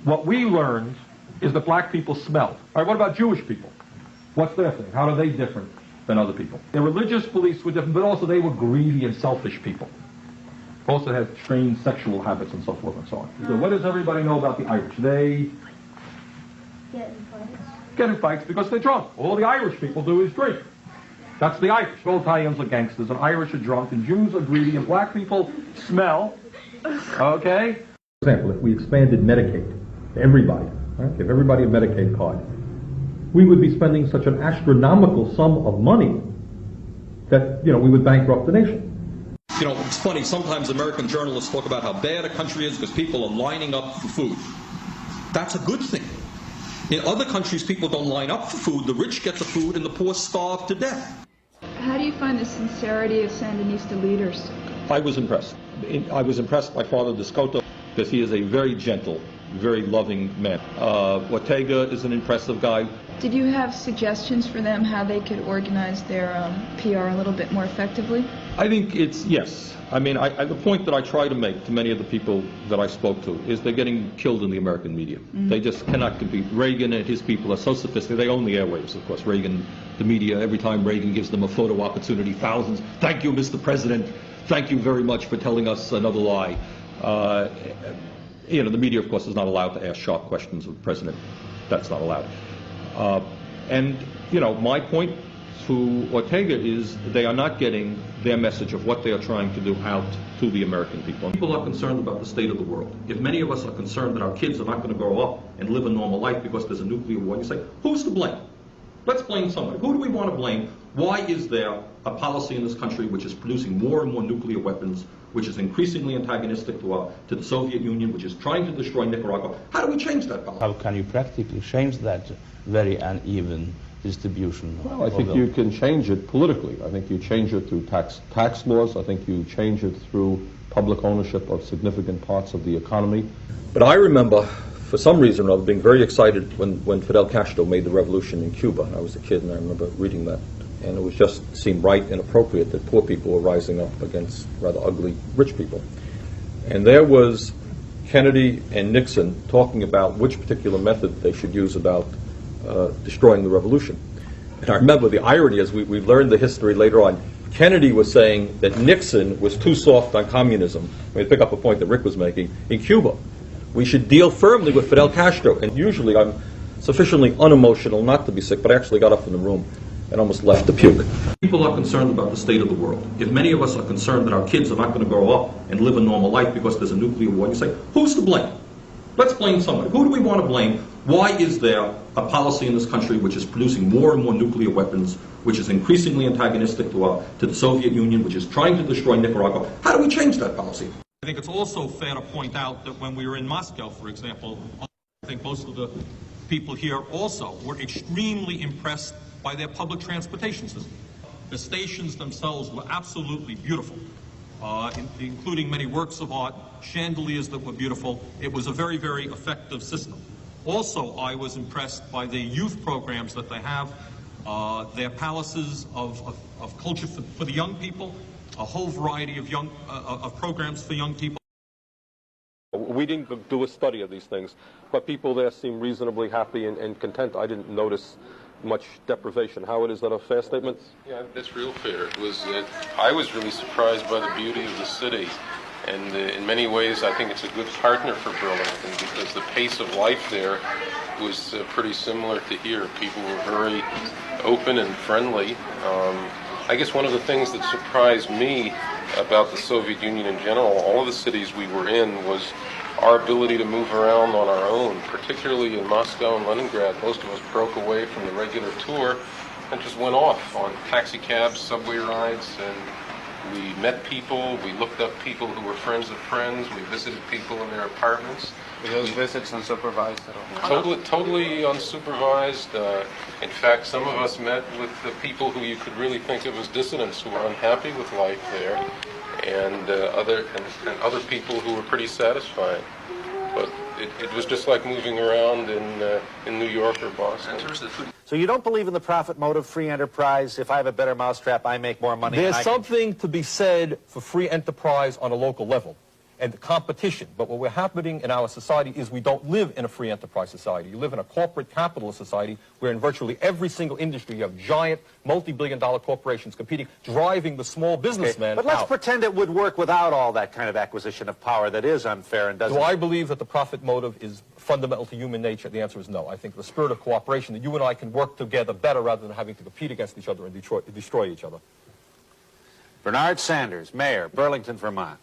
What we learned is that black people smelled. All right, what about Jewish people? What's their thing? How are they different than other people? Their religious beliefs were different, but also they were greedy and selfish people. Also had strange sexual habits and so forth and so on. So what does everybody know about the Irish? They get in fights because they're drunk. All the Irish people do is drink. That's the Irish. All Italians are gangsters, and Irish are drunk, and Jews are greedy, and black people smell. Okay? For example, if we expanded Medicaid to everybody, right? Give everybody a Medicaid card, we would be spending such an astronomical sum of money that, we would bankrupt the nation. It's funny, sometimes American journalists talk about how bad a country is because people are lining up for food. That's a good thing. In other countries, people don't line up for food. The rich get the food and the poor starve to death. How do you find the sincerity of Sandinista leaders? I was impressed. I was impressed by Father Descoto because he is a very gentle, very loving man. Ortega is an impressive guy. Did you have suggestions for them how they could organize their PR a little bit more effectively? I think yes. I mean, the point that I try to make to many of the people that I spoke to is they're getting killed in the American media. Mm-hmm. They just cannot compete. Reagan and his people are so sophisticated. They own the airwaves, of course. Reagan, the media, every time Reagan gives them a photo opportunity, thousands. Thank you, Mr. President. Thank you very much for telling us another lie. The media, of course, is not allowed to ask sharp questions of the president. That's not allowed. My point to Ortega is they are not getting their message of what they are trying to do out to the American people. People are concerned about the state of the world. If many of us are concerned that our kids are not going to grow up and live a normal life because there's a nuclear war, you say, who's to blame? Let's blame somebody. Who do we want to blame? Why is there a policy in this country which is producing more and more nuclear weapons, which is increasingly antagonistic to the Soviet Union, which is trying to destroy Nicaragua? How do we change that policy? How can you practically change that very uneven distribution? Well, I think you can change it politically. I think you change it through tax laws. I think you change it through public ownership of significant parts of the economy. But I remember, for some reason or other, being very excited when Fidel Castro made the revolution in Cuba. I was a kid, and I remember reading that. And it just seemed right and appropriate that poor people were rising up against rather ugly rich people. And there was Kennedy and Nixon talking about which particular method they should use about destroying the revolution. And I remember the irony, as we learned the history later on, Kennedy was saying that Nixon was too soft on communism. Let me pick up a point that Rick was making. In Cuba, we should deal firmly with Fidel Castro. And usually I'm sufficiently unemotional not to be sick, but I actually got up from the room and almost left to puke. People are concerned about the state of the world. If many of us are concerned that our kids are not going to grow up and live a normal life because there's a nuclear war, you say, who's to blame? Let's blame somebody. Who do we want to blame? Why is there a policy in this country which is producing more and more nuclear weapons, which is increasingly antagonistic to the Soviet Union, which is trying to destroy Nicaragua? How do we change that policy? I think it's also fair to point out that when we were in Moscow, for example, I think most of the people here also were extremely impressed by their public transportation system. The stations themselves were absolutely beautiful, including many works of art, chandeliers that were beautiful. It was a very, very effective system. Also, I was impressed by the youth programs that they have, their palaces of culture for the young people, a whole variety of of programs for young people. We didn't do a study of these things, but people there seem reasonably happy and content. I didn't notice much deprivation. Howard, is that a fair statement? Yeah, that's real fair. It was. I was really surprised by the beauty of the city, and in many ways, I think it's a good partner for Burlington because the pace of life there was pretty similar to here. People were very open and friendly. I guess one of the things that surprised me about the Soviet Union in general, all of the cities we were in, was our ability to move around on our own, particularly in Moscow and Leningrad. Most of us broke away from the regular tour and just went off on taxi cabs, subway rides, and we met people, we looked up people who were friends of friends, we visited people in their apartments. Were those visits unsupervised at all? Totally unsupervised. In fact, some of us met with the people who you could really think of as dissidents who were unhappy with life there, and other people who were pretty satisfied. But it was just like moving around in New York or Boston. So you don't believe in the profit motive, free enterprise? If I have a better mousetrap, I make more money. There's something to be said for free enterprise on a local level. and competition. But what we're happening in our society is we don't live in a free enterprise society. You live in a corporate capitalist society where in virtually every single industry you have giant multi-billion-dollar corporations competing, driving the small businessman But let's out. pretend it would work without all that kind of acquisition of power that is unfair and doesn't... Do I believe that the profit motive is fundamental to human nature? The answer is no. I think the spirit of cooperation, that you and I can work together better rather than having to compete against each other and destroy each other. Bernard Sanders, Mayor, Burlington, Vermont.